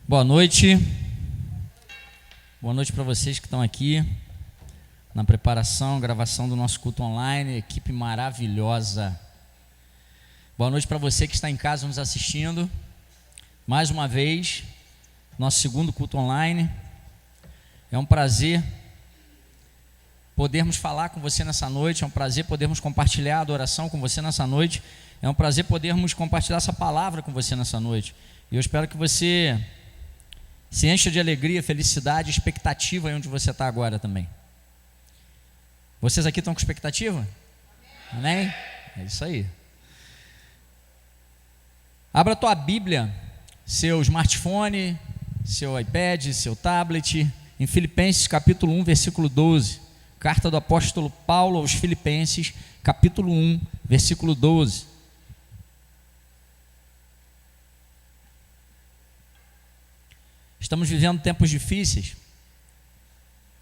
Boa noite. Boa noite para vocês que estão aqui na preparação, gravação do nosso culto online, equipe maravilhosa. Boa noite para você que está em casa nos assistindo. Mais uma vez, nosso segundo culto online. É um prazer podermos falar com você nessa noite, é um prazer podermos compartilhar a adoração com você nessa noite, é um prazer podermos compartilhar essa palavra com você nessa noite. E eu espero que você se encha de alegria, felicidade, expectativa aí onde você está agora também. Vocês aqui estão com expectativa? Amém? É isso aí. Abra a tua Bíblia, seu smartphone, seu iPad, seu tablet, em Filipenses capítulo 1, versículo 12. Carta do apóstolo Paulo aos Filipenses, capítulo 1, versículo 12. Estamos vivendo tempos difíceis,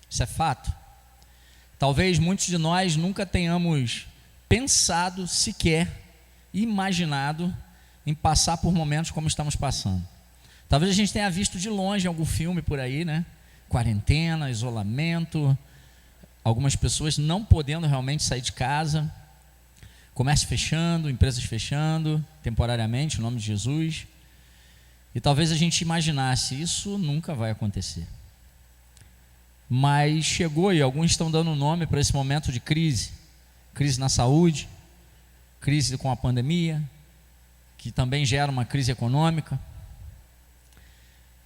isso é fato. Talvez muitos de nós nunca tenhamos pensado, sequer imaginado em passar por momentos como estamos passando. Talvez a gente tenha visto de longe algum filme por aí, né? Quarentena, isolamento, algumas pessoas não podendo realmente sair de casa, comércio fechando, empresas fechando, temporariamente, em nome de Jesus. E talvez a gente imaginasse, isso nunca vai acontecer. Mas chegou e alguns estão dando nome para esse momento de crise. Crise na saúde, crise com a pandemia, que também gera uma crise econômica.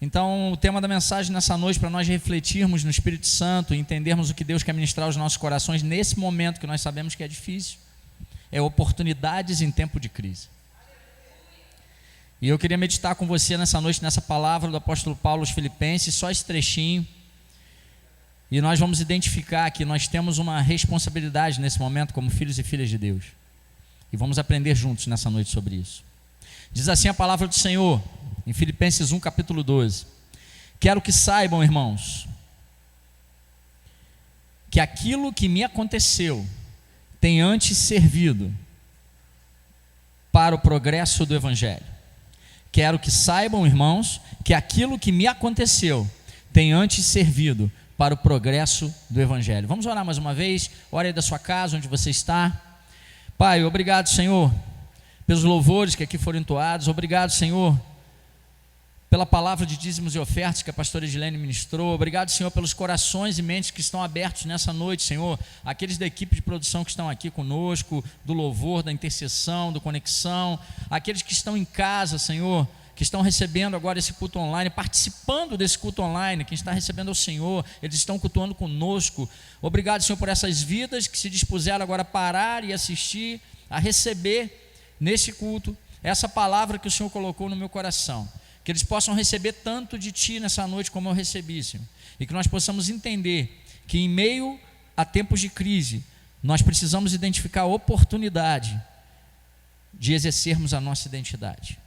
Então, o tema da mensagem nessa noite, para nós refletirmos no Espírito Santo e entendermos o que Deus quer ministrar aos nossos corações nesse momento que nós sabemos que é difícil, é oportunidades em tempo de crise. E eu queria meditar com você nessa noite, nessa palavra do apóstolo Paulo aos Filipenses, só esse trechinho. E nós vamos identificar que nós temos uma responsabilidade nesse momento como filhos e filhas de Deus. E vamos aprender juntos nessa noite sobre isso. Diz assim a palavra do Senhor, em Filipenses 1, capítulo 12. Quero que saibam, irmãos, que aquilo que me aconteceu tem antes servido para o progresso do Evangelho. Quero que saibam, irmãos, que aquilo que me aconteceu tem antes servido para o progresso do Evangelho. Vamos orar mais uma vez. Ore aí da sua casa, onde você está. Pai, obrigado, Senhor, pelos louvores que aqui foram entoados. Obrigado, Senhor, pela palavra de dízimos e ofertas que a pastora Edilene ministrou. Obrigado, Senhor, pelos corações e mentes que estão abertos nessa noite, Senhor. Aqueles da equipe de produção que estão aqui conosco, do louvor, da intercessão, do conexão. Aqueles que estão em casa, Senhor, que estão recebendo agora esse culto online, participando desse culto online. Quem está recebendo é o Senhor, eles estão cultuando conosco. Obrigado, Senhor, por essas vidas que se dispuseram agora a parar e assistir, a receber nesse culto essa palavra que o Senhor colocou no meu coração. Que eles possam receber tanto de Ti nessa noite como eu recebi, Senhor. E que nós possamos entender que em meio a tempos de crise, nós precisamos identificar a oportunidade de exercermos a nossa identidade.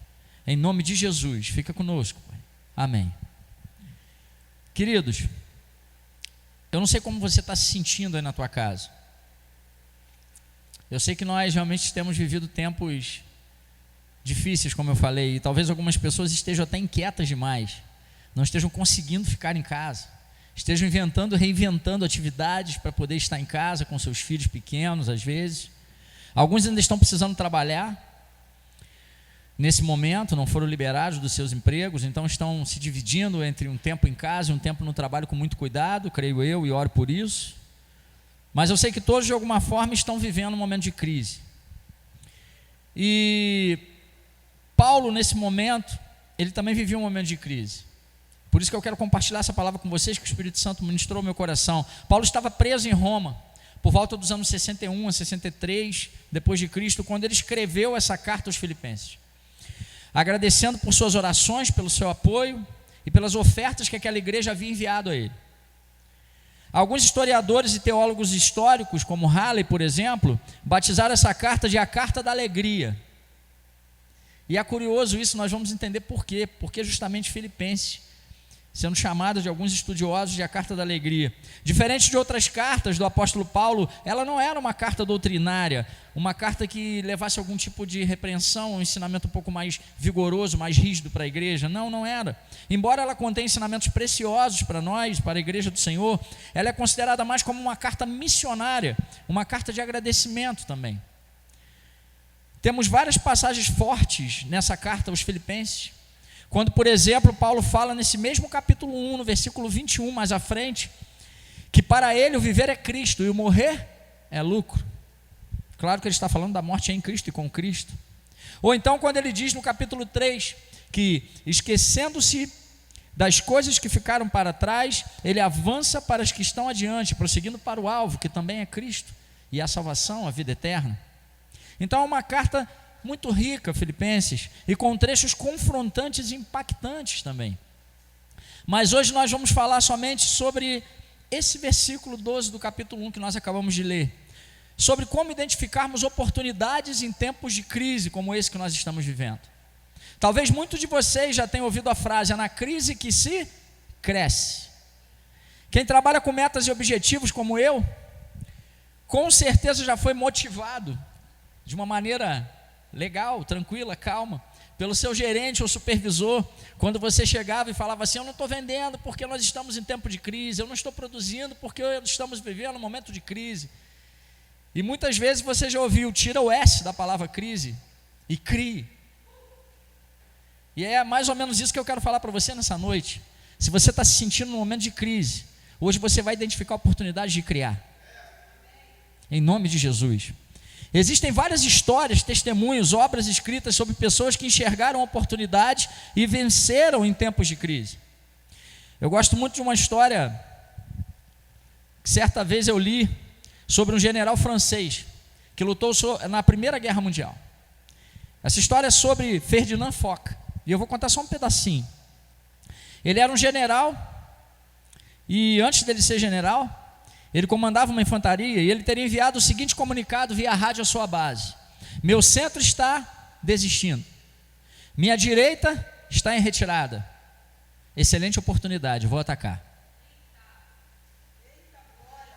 Em nome de Jesus, fica conosco, Pai. Amém. Queridos, eu não sei como você está se sentindo aí na tua casa. Eu sei que nós realmente temos vivido tempos difíceis, como eu falei, e talvez algumas pessoas estejam até inquietas demais, não estejam conseguindo ficar em casa, estejam reinventando atividades para poder estar em casa com seus filhos pequenos, às vezes. Alguns ainda estão precisando trabalhar nesse momento, não foram liberados dos seus empregos, então estão se dividindo entre um tempo em casa e um tempo no trabalho com muito cuidado, creio eu, e oro por isso. Mas eu sei que todos de alguma forma estão vivendo um momento de crise. E Paulo, nesse momento, ele também vivia um momento de crise. Por isso que eu quero compartilhar essa palavra com vocês, que o Espírito Santo ministrou ao meu coração. Paulo estava preso em Roma, por volta dos anos 61 a 63, depois de Cristo, quando ele escreveu essa carta aos Filipenses, agradecendo por suas orações, pelo seu apoio e pelas ofertas que aquela igreja havia enviado a ele. Alguns historiadores e teólogos históricos, como Halley, por exemplo, batizaram essa carta de a Carta da Alegria. E é curioso isso, nós vamos entender por quê. Porque justamente Filipenses sendo chamada de alguns estudiosos de a carta da alegria. Diferente de outras cartas do apóstolo Paulo, ela não era uma carta doutrinária, uma carta que levasse algum tipo de repreensão, um ensinamento um pouco mais vigoroso, mais rígido para a igreja. Não, não era. Embora ela contenha ensinamentos preciosos para nós, para a igreja do Senhor, ela é considerada mais como uma carta missionária, uma carta de agradecimento também. Temos várias passagens fortes nessa carta aos Filipenses. Quando, por exemplo, Paulo fala nesse mesmo capítulo 1, no versículo 21, mais à frente, que para ele o viver é Cristo e o morrer é lucro. Claro que ele está falando da morte em Cristo e com Cristo. Ou então quando ele diz no capítulo 3, que esquecendo-se das coisas que ficaram para trás, ele avança para as que estão adiante, prosseguindo para o alvo, que também é Cristo, e a salvação, a vida eterna. Então é uma carta muito rica, Filipenses, e com trechos confrontantes e impactantes também. Mas hoje nós vamos falar somente sobre esse versículo 12 do capítulo 1 que nós acabamos de ler, sobre como identificarmos oportunidades em tempos de crise como esse que nós estamos vivendo. Talvez muitos de vocês já tenham ouvido a frase: é na crise que se cresce. Quem trabalha com metas e objetivos como eu, com certeza já foi motivado de uma maneira legal, tranquila, calma, pelo seu gerente ou supervisor, quando você chegava e falava assim: eu não estou vendendo porque nós estamos em tempo de crise, eu não estou produzindo porque estamos vivendo um momento de crise. E muitas vezes você já ouviu: tira o S da palavra crise e crie. E é mais ou menos isso que eu quero falar para você nessa noite. Se você está se sentindo num momento de crise, hoje você vai identificar oportunidades de criar, em nome de Jesus. Existem várias histórias, testemunhos, obras escritas sobre pessoas que enxergaram oportunidades e venceram em tempos de crise. Eu gosto muito de uma história que certa vez eu li sobre um general francês que lutou na Primeira Guerra Mundial. Essa história é sobre Ferdinand Foch, e eu vou contar só um pedacinho. Ele era um general, e antes dele ser general, ele comandava uma infantaria e ele teria enviado o seguinte comunicado via rádio à sua base: meu centro está desistindo, minha direita está em retirada, excelente oportunidade, vou atacar.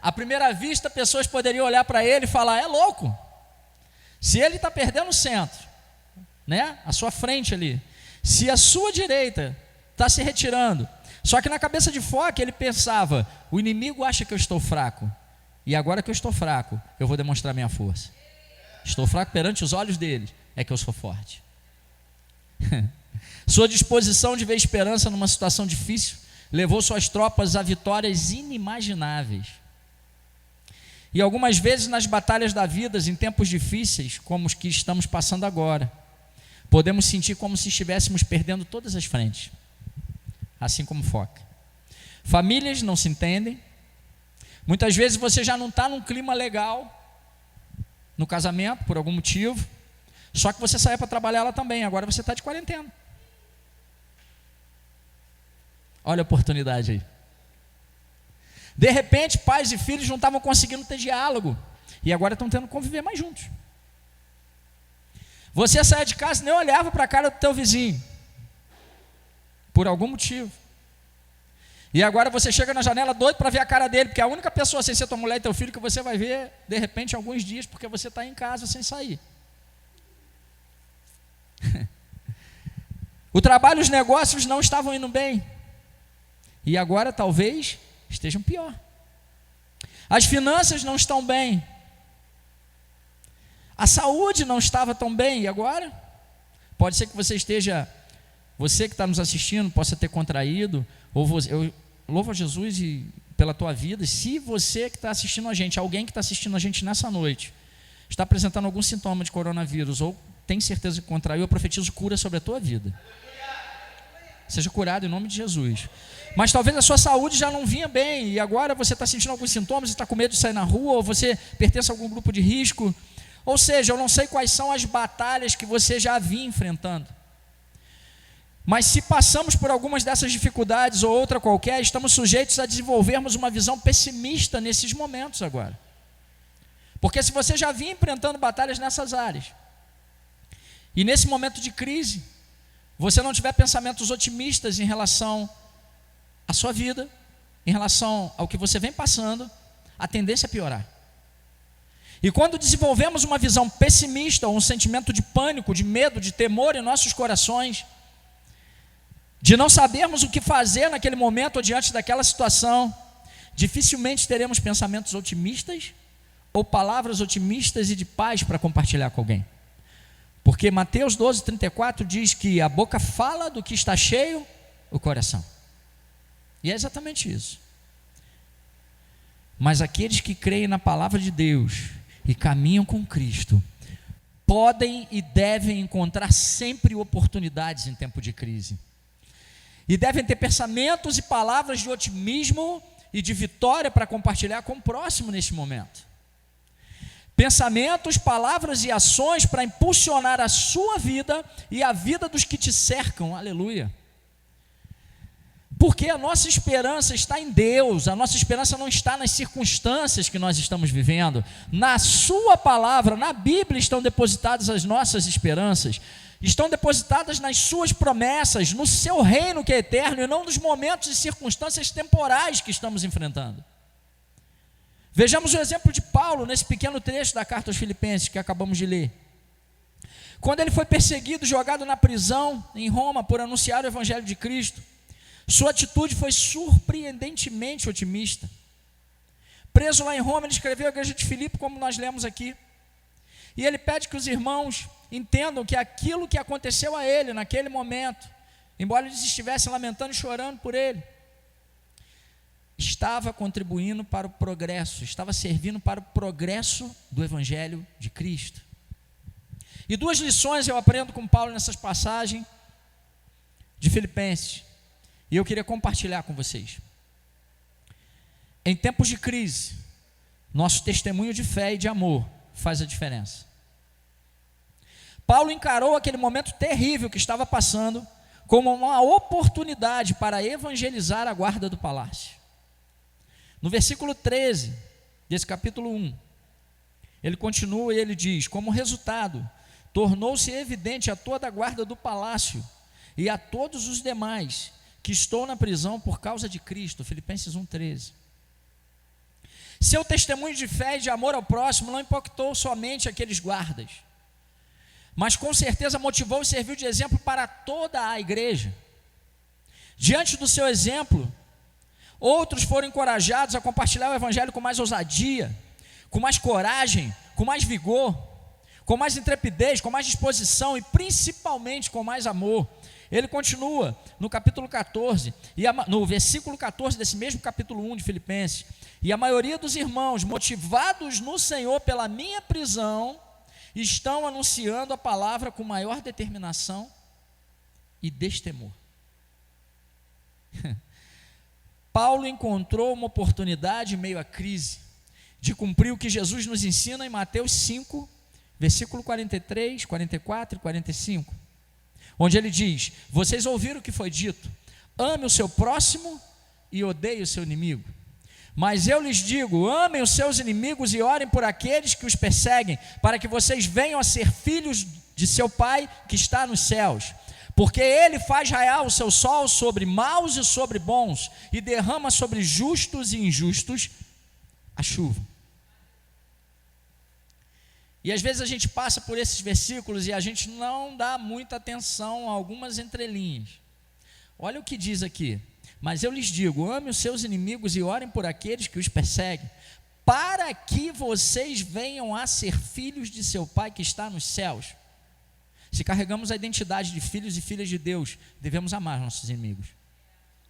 À primeira vista, pessoas poderiam olhar para ele e falar: é louco, se ele está perdendo o centro, né, à sua frente ali, se a sua direita está se retirando. Só que na cabeça de Foch ele pensava: o inimigo acha que eu estou fraco, e agora que eu estou fraco, eu vou demonstrar minha força. Estou fraco perante os olhos deles, é que eu sou forte. Sua disposição de ver esperança numa situação difícil levou suas tropas a vitórias inimagináveis. E algumas vezes nas batalhas da vida, em tempos difíceis, como os que estamos passando agora, podemos sentir como se estivéssemos perdendo todas as frentes. Assim como Foch. Famílias não se entendem. Muitas vezes você já não está num clima legal no casamento, por algum motivo, só que você saia para trabalhar lá também, agora você está de quarentena. Olha a oportunidade aí. De repente, pais e filhos não estavam conseguindo ter diálogo, e agora estão tendo que conviver mais juntos. Você saia de casa e nem olhava para a cara do teu vizinho, por algum motivo. E agora você chega na janela doido para ver a cara dele, porque a única pessoa sem ser tua mulher e teu filho que você vai ver, de repente, em alguns dias, porque você está em casa sem sair. O trabalho e os negócios não estavam indo bem, e agora talvez estejam pior. As finanças não estão bem, a saúde não estava tão bem, e agora? Pode ser que você que está nos assistindo possa ter contraído, ou eu louvo a Jesus pela tua vida. Se você que está assistindo a gente, alguém que está assistindo a gente nessa noite, está apresentando algum sintoma de coronavírus, ou tem certeza que contraiu, eu profetizo cura sobre a tua vida. Seja curado em nome de Jesus. Mas talvez a sua saúde já não vinha bem, e agora você está sentindo alguns sintomas e está com medo de sair na rua, ou você pertence a algum grupo de risco. Ou seja, eu não sei quais são as batalhas que você já vinha enfrentando. Mas se passamos por algumas dessas dificuldades ou outra qualquer, estamos sujeitos a desenvolvermos uma visão pessimista nesses momentos agora. Porque se você já vinha enfrentando batalhas nessas áreas, e nesse momento de crise, você não tiver pensamentos otimistas em relação a sua vida, em relação ao que você vem passando, a tendência é piorar. E quando desenvolvemos uma visão pessimista, ou um sentimento de pânico, de medo, de temor em nossos corações, de não sabermos o que fazer naquele momento ou diante daquela situação, dificilmente teremos pensamentos otimistas ou palavras otimistas e de paz para compartilhar com alguém. Porque Mateus 12:34 diz que a boca fala do que está cheio o coração. E é exatamente isso. Mas aqueles que creem na palavra de Deus e caminham com Cristo, podem e devem encontrar sempre oportunidades em tempo de crise. E devem ter pensamentos e palavras de otimismo e de vitória para compartilhar com o próximo neste momento. Pensamentos, palavras e ações para impulsionar a sua vida e a vida dos que te cercam. Aleluia. Porque a nossa esperança está em Deus, a nossa esperança não está nas circunstâncias que nós estamos vivendo. Na sua palavra, na Bíblia estão depositadas as nossas esperanças, estão depositadas nas suas promessas, no seu reino que é eterno e não nos momentos e circunstâncias temporais que estamos enfrentando. Vejamos o exemplo de Paulo nesse pequeno trecho da carta aos Filipenses que acabamos de ler. Quando ele foi perseguido, jogado na prisão em Roma por anunciar o evangelho de Cristo, sua atitude foi surpreendentemente otimista. Preso lá em Roma, ele escreveu à igreja de Filipe, como nós lemos aqui. E ele pede que os irmãos entendam que aquilo que aconteceu a ele naquele momento, embora eles estivessem lamentando e chorando por ele, estava contribuindo para o progresso, estava servindo para o progresso do evangelho de Cristo. E duas lições eu aprendo com Paulo nessas passagens de Filipenses. E eu queria compartilhar com vocês. Em tempos de crise, nosso testemunho de fé e de amor faz a diferença. Paulo encarou aquele momento terrível que estava passando como uma oportunidade para evangelizar a guarda do palácio. No versículo 13 desse capítulo 1, ele continua e ele diz: como resultado, tornou-se evidente a toda a guarda do palácio e a todos os demais que estou na prisão por causa de Cristo. Filipenses 1:13. Seu testemunho de fé e de amor ao próximo não impactou somente aqueles guardas, mas com certeza motivou e serviu de exemplo para toda a igreja. Diante do seu exemplo, outros foram encorajados a compartilhar o evangelho com mais ousadia, com mais coragem, com mais vigor, com mais intrepidez, com mais disposição e principalmente com mais amor. Ele continua no capítulo 14, no versículo 14 desse mesmo capítulo 1 de Filipenses: e a maioria dos irmãos, motivados no Senhor pela minha prisão, estão anunciando a palavra com maior determinação e destemor. Paulo encontrou uma oportunidade em meio à crise de cumprir o que Jesus nos ensina em Mateus 5, versículo 43, 44 e 45, onde ele diz: vocês ouviram o que foi dito, ame o seu próximo e odeie o seu inimigo. Mas eu lhes digo, amem os seus inimigos e orem por aqueles que os perseguem, para que vocês venham a ser filhos de seu Pai que está nos céus. Porque Ele faz raiar o seu sol sobre maus e sobre bons, e derrama sobre justos e injustos a chuva. E às vezes a gente passa por esses versículos e a gente não dá muita atenção a algumas entrelinhas. Olha o que diz aqui: mas eu lhes digo, ame os seus inimigos e orem por aqueles que os perseguem, para que vocês venham a ser filhos de seu Pai que está nos céus. Se carregamos a identidade de filhos e filhas de Deus, devemos amar nossos inimigos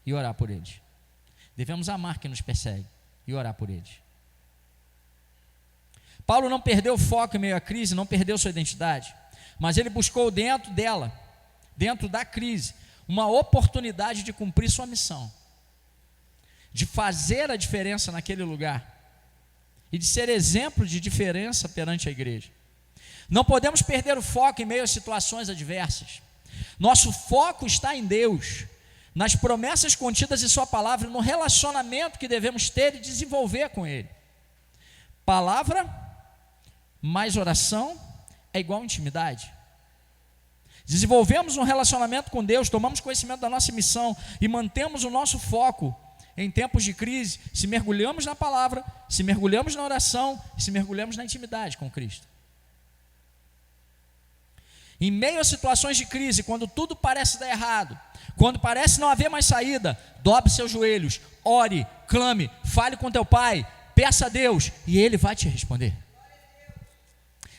e orar por eles. Devemos amar quem nos persegue e orar por eles. Paulo não perdeu o foco em meio à crise, não perdeu sua identidade, mas ele buscou dentro dela, dentro da crise, uma oportunidade de cumprir sua missão, de fazer a diferença naquele lugar e de ser exemplo de diferença perante a igreja. Não podemos perder o foco em meio a situações adversas. Nosso foco está em Deus, nas promessas contidas em sua palavra, no relacionamento que devemos ter e desenvolver com Ele. Palavra mais oração é igual intimidade. desenvolvemos um relacionamento com Deus, tomamos conhecimento da nossa missão e mantemos o nosso foco em tempos de crise, se mergulhamos na palavra, se mergulhamos na oração, se mergulhamos na intimidade com Cristo. Em meio a situações de crise, quando tudo parece dar errado, quando parece não haver mais saída, dobre seus joelhos, ore, clame, fale com teu pai, peça a Deus e Ele vai te responder.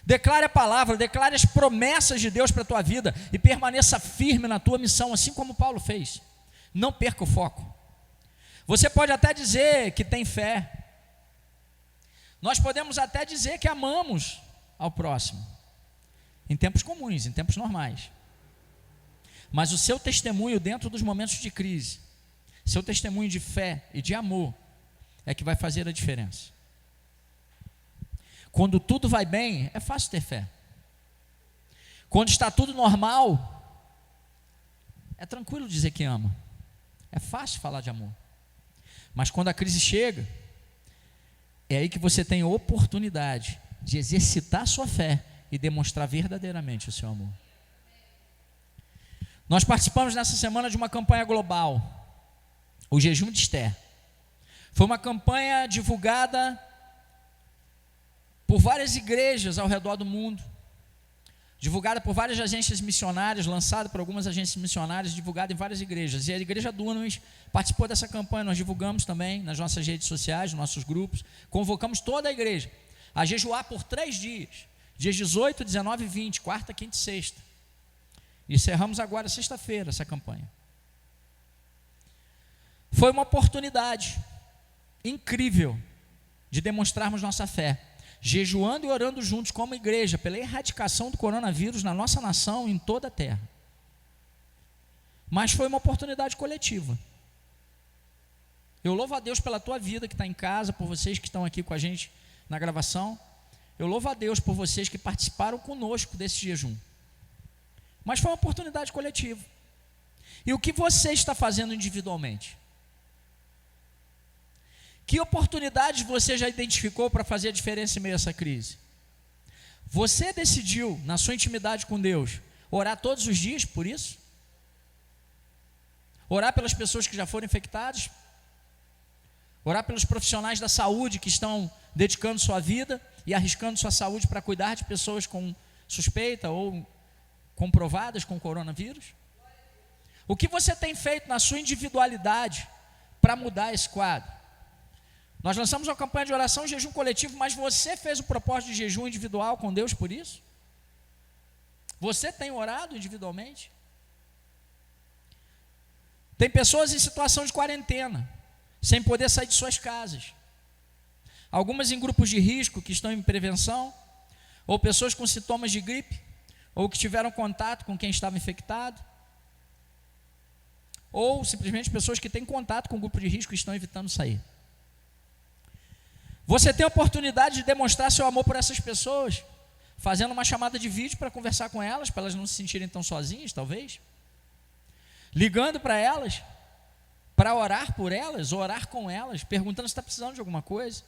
Declare a palavra, declare as promessas de Deus para a tua vida e permaneça firme na tua missão, assim como Paulo fez. Não perca o foco. Você pode até dizer que tem fé, nós podemos até dizer que amamos ao próximo, em tempos comuns, em tempos normais, mas o seu testemunho dentro dos momentos de crise, seu testemunho de fé e de amor, é que vai fazer a diferença. Quando tudo vai bem, é fácil ter fé. Quando está tudo normal, é tranquilo dizer que ama, é fácil falar de amor. Mas quando a crise chega, é aí que você tem a oportunidade de exercitar a sua fé e demonstrar verdadeiramente o seu amor. Nós participamos nessa semana de uma campanha global, o Jejum de Esther. Foi uma campanha divulgada por várias igrejas ao redor do mundo, divulgada por várias agências missionárias, lançada por algumas agências missionárias, divulgada em várias igrejas. E a igreja Dunamis participou dessa campanha, nós divulgamos também nas nossas redes sociais, nos nossos grupos, convocamos toda a igreja a jejuar por 3 dias, dias 18, 19 e 20, quarta, quinta e sexta. E encerramos agora sexta-feira essa campanha. Foi uma oportunidade incrível de demonstrarmos nossa fé, jejuando e orando juntos como igreja, pela erradicação do coronavírus na nossa nação e em toda a terra. Mas foi uma oportunidade coletiva. Eu louvo a Deus pela tua vida que está em casa, por vocês que estão aqui com a gente na gravação. Eu louvo a Deus por vocês que participaram conosco desse jejum. Mas foi uma oportunidade coletiva. E o que você está fazendo individualmente? Que oportunidades você já identificou para fazer a diferença em meio a essa crise? Você decidiu, na sua intimidade com Deus, orar todos os dias por isso? Orar pelas pessoas que já foram infectadas? Orar pelos profissionais da saúde que estão dedicando sua vida e arriscando sua saúde para cuidar de pessoas com suspeita ou comprovadas com coronavírus? O que você tem feito na sua individualidade para mudar esse quadro? Nós lançamos uma campanha de oração e jejum coletivo, mas você fez o propósito de jejum individual com Deus por isso? Você tem orado individualmente? Tem pessoas em situação de quarentena, sem poder sair de suas casas. Algumas em grupos de risco que estão em prevenção, ou pessoas com sintomas de gripe, ou que tiveram contato com quem estava infectado, ou simplesmente pessoas que têm contato com o grupo de risco e estão evitando sair. Você tem a oportunidade de demonstrar seu amor por essas pessoas, fazendo uma chamada de vídeo para conversar com elas, para elas não se sentirem tão sozinhas, talvez. Ligando para elas, para orar por elas, orar com elas, perguntando se está precisando de alguma coisa.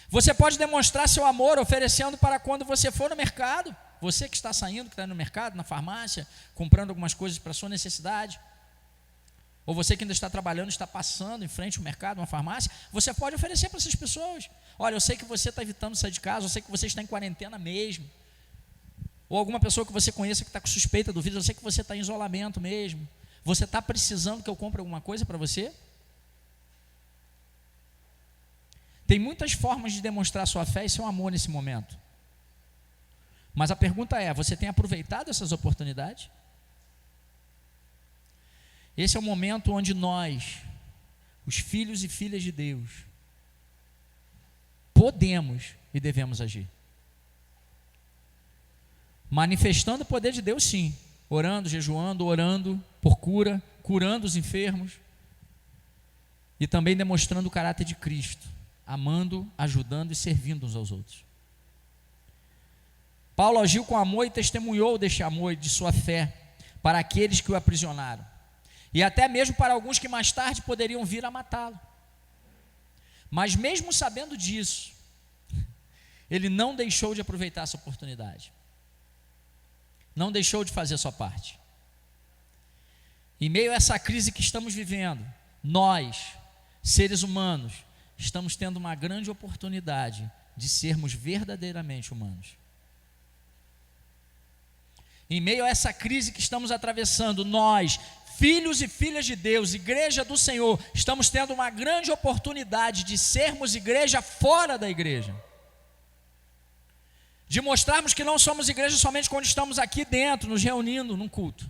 Você pode demonstrar seu amor oferecendo para quando você for no mercado, você que está saindo, que está no mercado, na farmácia, comprando algumas coisas para a sua necessidade, ou você que ainda está trabalhando, está passando em frente ao mercado, uma farmácia, você pode oferecer para essas pessoas. Olha, eu sei que você está evitando sair de casa, eu sei que você está em quarentena mesmo, ou alguma pessoa que você conheça que está com suspeita do vírus, eu sei que você está em isolamento mesmo, você está precisando que eu compre alguma coisa para você? Tem muitas formas de demonstrar sua fé e seu amor nesse momento, mas a pergunta é, você tem aproveitado essas oportunidades? Esse é o momento onde nós, os filhos e filhas de Deus, podemos e devemos agir. Manifestando o poder de Deus, sim. Orando, jejuando, orando por cura, curando os enfermos. E também demonstrando o caráter de Cristo, amando, ajudando e servindo uns aos outros. Paulo agiu com amor e testemunhou deste amor e de sua fé para aqueles que o aprisionaram. E até mesmo para alguns que mais tarde poderiam vir a matá-lo. Mas mesmo sabendo disso, ele não deixou de aproveitar essa oportunidade. não deixou de fazer a sua parte. Em meio a essa crise que estamos vivendo, nós, seres humanos, estamos tendo uma grande oportunidade de sermos verdadeiramente humanos. Em meio a essa crise que estamos atravessando, nós, filhos e filhas de Deus, igreja do Senhor, estamos tendo uma grande oportunidade de sermos igreja fora da igreja. De mostrarmos que não somos igreja somente quando estamos aqui dentro, nos reunindo num culto.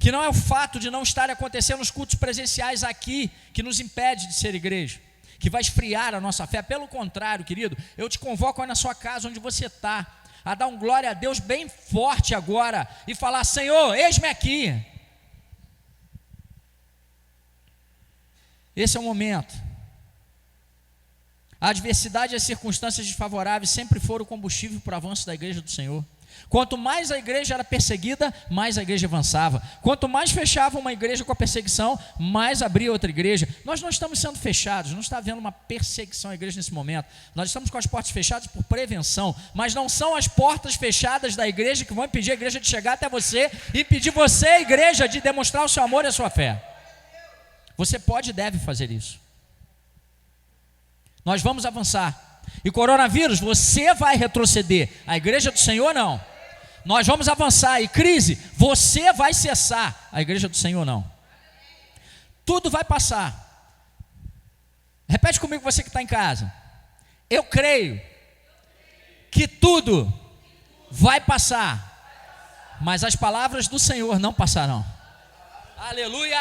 Que não é o fato de não estar acontecendo os cultos presenciais aqui que nos impede de ser igreja, que vai esfriar a nossa fé. Pelo contrário, querido, eu te convoco aí na sua casa, onde você está, a dar um glória a Deus bem forte agora e falar: Senhor, eis-me aqui. Esse é o momento. A adversidade e as circunstâncias desfavoráveis sempre foram o combustível para o avanço da igreja do Senhor. Quanto mais a igreja era perseguida, mais a igreja avançava. Quanto mais fechava uma igreja com a perseguição, mais abria outra igreja. Nós não estamos sendo fechados, não está havendo uma perseguição à igreja nesse momento. Nós estamos com as portas fechadas por prevenção, mas não são as portas fechadas da igreja que vão impedir a igreja de chegar até você e impedir você, igreja, de demonstrar o seu amor e a sua fé. Você pode e deve fazer isso. Nós vamos avançar. E coronavírus, você vai retroceder. A igreja do Senhor não. Nós vamos avançar. E crise, você vai cessar. A igreja do Senhor não. Tudo vai passar. Repete comigo, você que está em casa. Eu creio que tudo vai passar, mas as palavras do Senhor não passarão. Aleluia!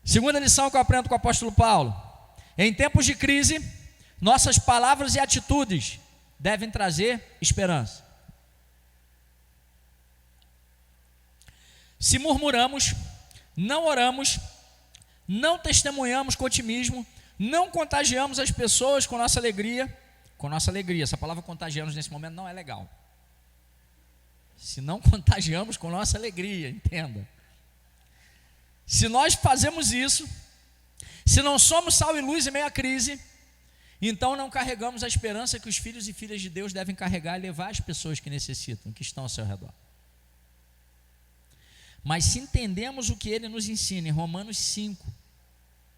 Segunda lição que eu aprendo com o apóstolo Paulo: em tempos de crise, nossas palavras e atitudes devem trazer esperança. Se murmuramos, não oramos, não testemunhamos com otimismo, não contagiamos as pessoas com nossa alegria, essa palavra contagiamos nesse momento não é legal. Se não contagiamos com nossa alegria, entenda. Se nós fazemos isso, se não somos sal e luz em meio à crise, então não carregamos a esperança que os filhos e filhas de Deus devem carregar e levar às pessoas que necessitam, que estão ao seu redor. Mas se entendemos o que ele nos ensina em Romanos 5,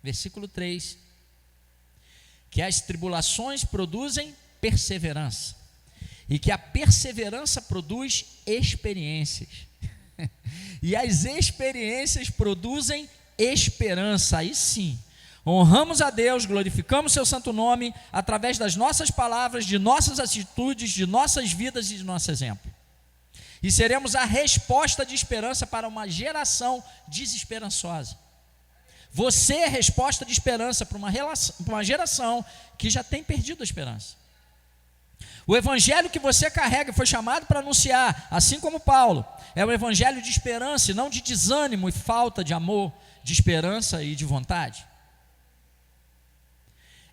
versículo 3, que as tribulações produzem perseverança, e que a perseverança produz experiências, e as experiências produzem esperança. Aí sim, honramos a Deus, glorificamos seu santo nome, através das nossas palavras, de nossas atitudes, de nossas vidas e de nosso exemplo. E seremos a resposta de esperança para uma geração desesperançosa. Você é resposta de esperança para uma geração que já tem perdido a esperança. O evangelho que você carrega, foi chamado para anunciar, assim como Paulo, é um evangelho de esperança e não de desânimo e falta de amor, de esperança e de vontade.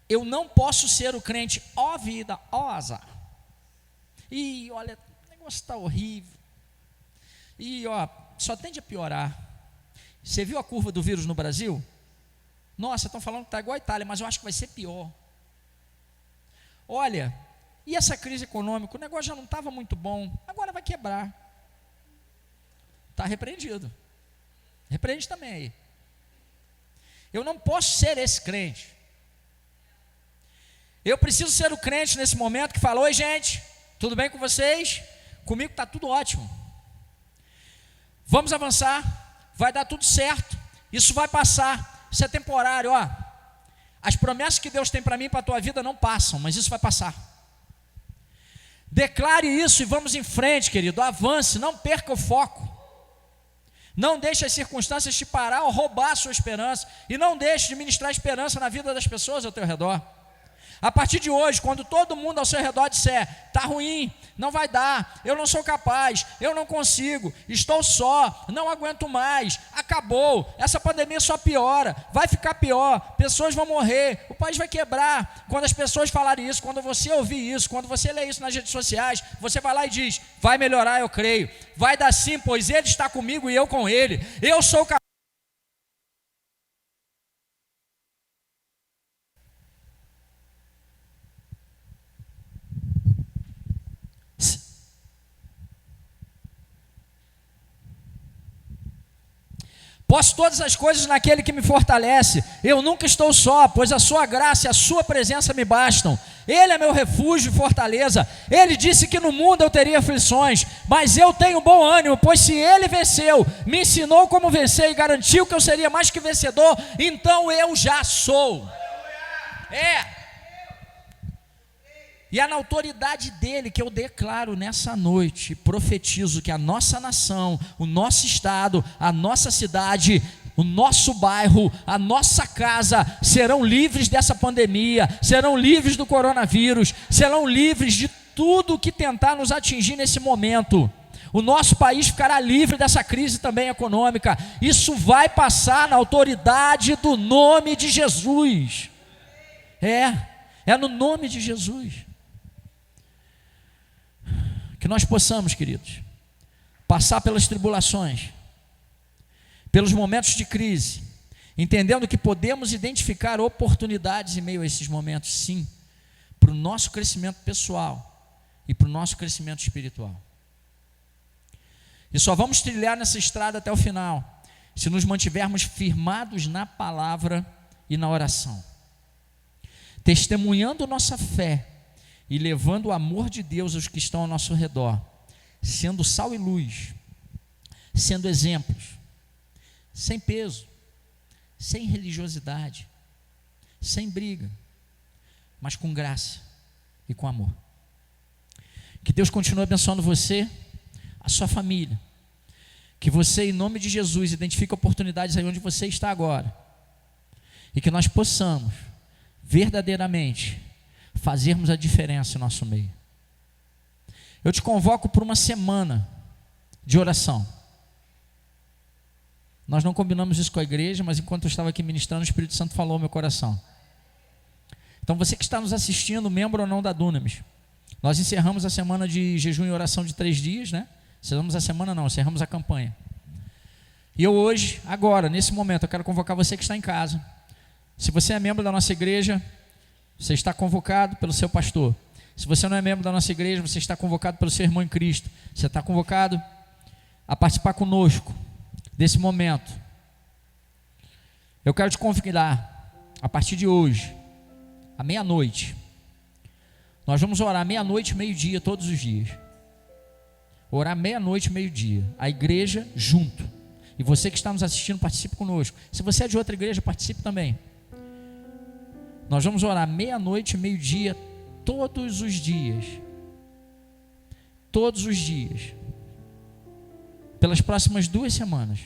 Eu não posso ser o crente, ó vida, ó azar. E olha, o negócio está horrível. E ó, só tende a piorar. Você viu a curva do vírus no Brasil? Nossa, estão falando que está igual a Itália, mas eu acho que vai ser pior. Olha, e essa crise econômica, o negócio já não estava muito bom, agora vai quebrar. Está repreendido. Repreende também aí. Eu não posso ser esse crente. Eu preciso ser o crente nesse momento que fala: oi gente, tudo bem com vocês? Comigo está tudo ótimo. Vamos avançar, vai dar tudo certo, isso vai passar, isso é temporário, ó. As promessas que Deus tem para mim e para a tua vida não passam, mas isso vai passar. Declare isso e vamos em frente, querido, avance, não perca o foco. Não deixe as circunstâncias te parar ou roubar a sua esperança, e não deixe de ministrar esperança na vida das pessoas ao teu redor. A partir de hoje, quando todo mundo ao seu redor disser: está ruim, não vai dar, eu não sou capaz, eu não consigo, estou só, não aguento mais, acabou, essa pandemia só piora, vai ficar pior, pessoas vão morrer, o país vai quebrar. Quando as pessoas falarem isso, quando você ouvir isso, quando você ler isso nas redes sociais, você vai lá e diz: vai melhorar, eu creio, vai dar sim, pois ele está comigo e eu com ele, eu sou capaz. Posso todas as coisas naquele que me fortalece. Eu nunca estou só, pois a sua graça e a sua presença me bastam. Ele é meu refúgio e fortaleza. Ele disse que no mundo eu teria aflições, mas eu tenho bom ânimo, pois se ele venceu, me ensinou como vencer e garantiu que eu seria mais que vencedor, então eu já sou. E é na autoridade dele que eu declaro nessa noite, profetizo que a nossa nação, o nosso estado, a nossa cidade, o nosso bairro, a nossa casa serão livres dessa pandemia, serão livres do coronavírus, serão livres de tudo que tentar nos atingir nesse momento. O nosso país ficará livre dessa crise também econômica. Isso vai passar na autoridade do nome de Jesus. É no nome de Jesus. Que nós possamos, queridos, passar pelas tribulações, pelos momentos de crise, entendendo que podemos identificar oportunidades em meio a esses momentos, sim, para o nosso crescimento pessoal e para o nosso crescimento espiritual. E só vamos trilhar nessa estrada até o final, se nos mantivermos firmados na palavra e na oração, testemunhando nossa fé e levando o amor de Deus aos que estão ao nosso redor, sendo sal e luz, sendo exemplos, sem peso, sem religiosidade, sem briga, mas com graça e com amor. Que Deus continue abençoando você, a sua família, que você, em nome de Jesus, identifique oportunidades aí onde você está agora, e que nós possamos verdadeiramente fazermos a diferença em nosso meio. Eu te convoco por uma semana de oração. Nós não combinamos isso com a igreja, mas enquanto eu estava aqui ministrando, o Espírito Santo falou ao meu coração. Então você que está nos assistindo, membro ou não da Dunamis, nós encerramos a semana de jejum e oração de 3 dias, né? Encerramos a semana não, encerramos a campanha. E eu hoje, agora, nesse momento, eu quero convocar você que está em casa. Se você é membro da nossa igreja, você está convocado pelo seu pastor. Se você não é membro da nossa igreja, você está convocado pelo seu irmão em Cristo. Você está convocado a participar conosco desse momento. Eu quero te convidar, a partir de hoje, à meia-noite. Nós vamos orar meia-noite, meio-dia, todos os dias. Orar meia-noite, meio-dia. A igreja junto. E você que está nos assistindo, participe conosco. Se você é de outra igreja, participe também. Nós vamos orar meia-noite, meio-dia, todos os dias. Todos os dias. Pelas próximas 2 semanas.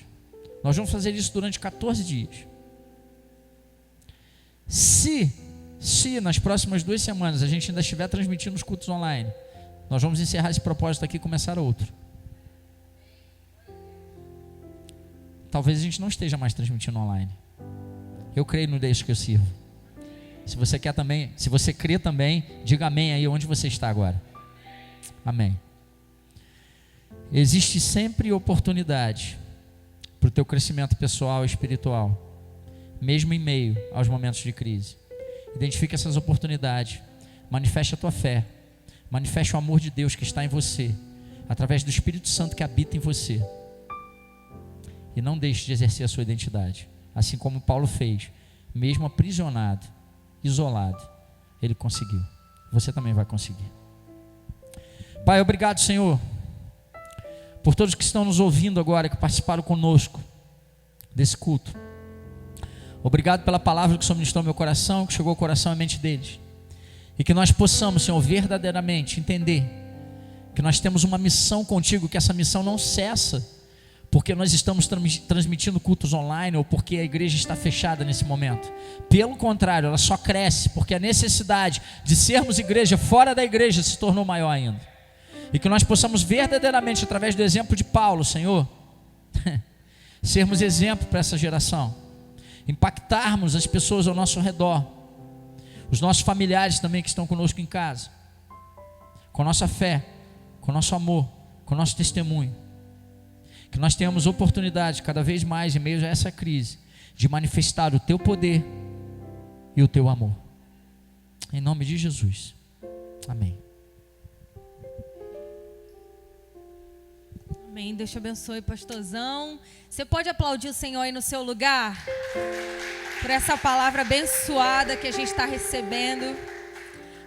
Nós vamos fazer isso durante 14 dias. Se nas próximas 2 semanas a gente ainda estiver transmitindo os cultos online, nós vamos encerrar esse propósito aqui e começar outro. Talvez a gente não esteja mais transmitindo online. Eu creio no Deus que eu sirvo. Se você quer também, se você crê também, diga amém aí onde você está agora. Amém. Existe sempre oportunidade para o teu crescimento pessoal e espiritual, mesmo em meio aos momentos de crise. Identifique essas oportunidades, manifeste a tua fé, manifeste o amor de Deus que está em você, através do Espírito Santo que habita em você. E não deixe de exercer a sua identidade, assim como Paulo fez, mesmo aprisionado, isolado, ele conseguiu. Você também vai conseguir. Pai, obrigado, Senhor, por todos que estão nos ouvindo agora, que participaram conosco desse culto. Obrigado pela palavra que o Senhor ministrou no meu coração, que chegou ao coração e à mente deles. E que nós possamos, Senhor, verdadeiramente entender que nós temos uma missão contigo, que essa missão não cessa porque nós estamos transmitindo cultos online ou porque a igreja está fechada nesse momento. Pelo contrário, ela só cresce porque a necessidade de sermos igreja fora da igreja se tornou maior ainda. E que nós possamos verdadeiramente, através do exemplo de Paulo, Senhor, sermos exemplo para essa geração, impactarmos as pessoas ao nosso redor, os nossos familiares também que estão conosco em casa, com nossa fé, com nosso amor, com nosso testemunho. Que nós tenhamos oportunidade cada vez mais em meio a essa crise de manifestar o teu poder e o teu amor. Em nome de Jesus. Amém. Amém. Amém. Deus te abençoe, pastorzão. Você pode aplaudir o Senhor aí no seu lugar? Por essa palavra abençoada que a gente está recebendo.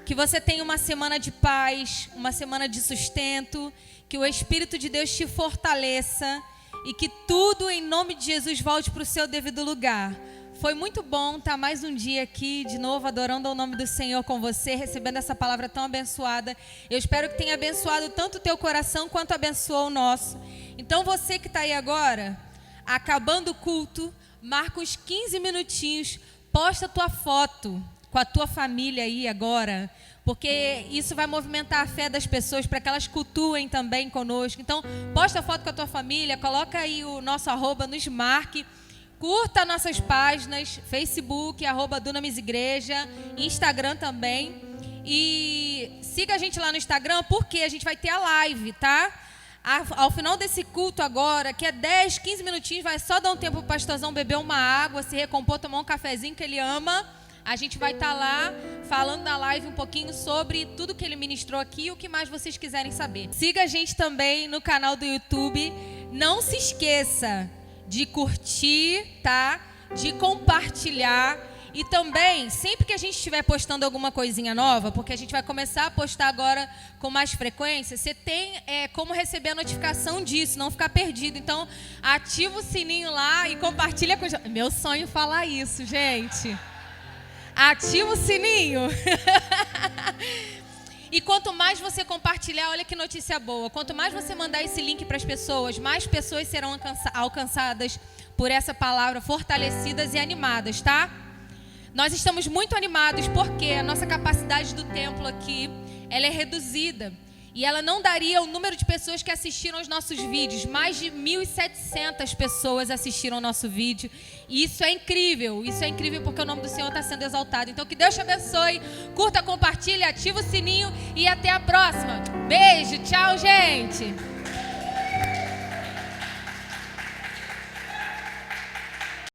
Que você tenha uma semana de paz, uma semana de sustento. Que o Espírito de Deus te fortaleça. E que tudo em nome de Jesus volte para o seu devido lugar. Foi muito bom estar mais um dia aqui, de novo, adorando o nome do Senhor com você, recebendo essa palavra tão abençoada. Eu espero que tenha abençoado tanto o teu coração quanto abençoou o nosso. Então você que está aí agora, acabando o culto, marca uns 15 minutinhos, posta a tua foto com a tua família aí agora, porque isso vai movimentar a fé das pessoas para que elas cultuem também conosco. Então, posta a foto com a tua família, coloca aí o nosso @ nos marque. Curta nossas páginas, Facebook, @DunamisIgreja, Instagram também. E siga a gente lá no Instagram, porque a gente vai ter a live, tá? Ao final desse culto agora, que é 10, 15 minutinhos, vai só dar um tempo pro pastorzão beber uma água, se recompor, tomar um cafezinho que ele ama. A gente vai estar lá falando na live um pouquinho sobre tudo que ele ministrou aqui e o que mais vocês quiserem saber. Siga a gente também no canal do YouTube. Não se esqueça de curtir, tá? De compartilhar. E também, sempre que a gente estiver postando alguma coisinha nova, porque a gente vai começar a postar agora com mais frequência, você tem como receber a notificação disso, não ficar perdido. Então, ativa o sininho lá e compartilha com... Meu sonho é falar isso, gente. Ativa o sininho. E quanto mais você compartilhar, olha que notícia boa. Quanto mais você mandar esse link para as pessoas, mais pessoas serão alcançadas por essa palavra, fortalecidas e animadas, tá? Nós estamos muito animados porque a nossa capacidade do templo aqui, ela é reduzida. E ela não daria o número de pessoas que assistiram aos nossos vídeos. Mais de 1.700 pessoas assistiram ao nosso vídeo. E isso é incrível porque o nome do Senhor está sendo exaltado. Então que Deus te abençoe, curta, compartilha, ativa o sininho e até a próxima. Beijo, tchau, gente.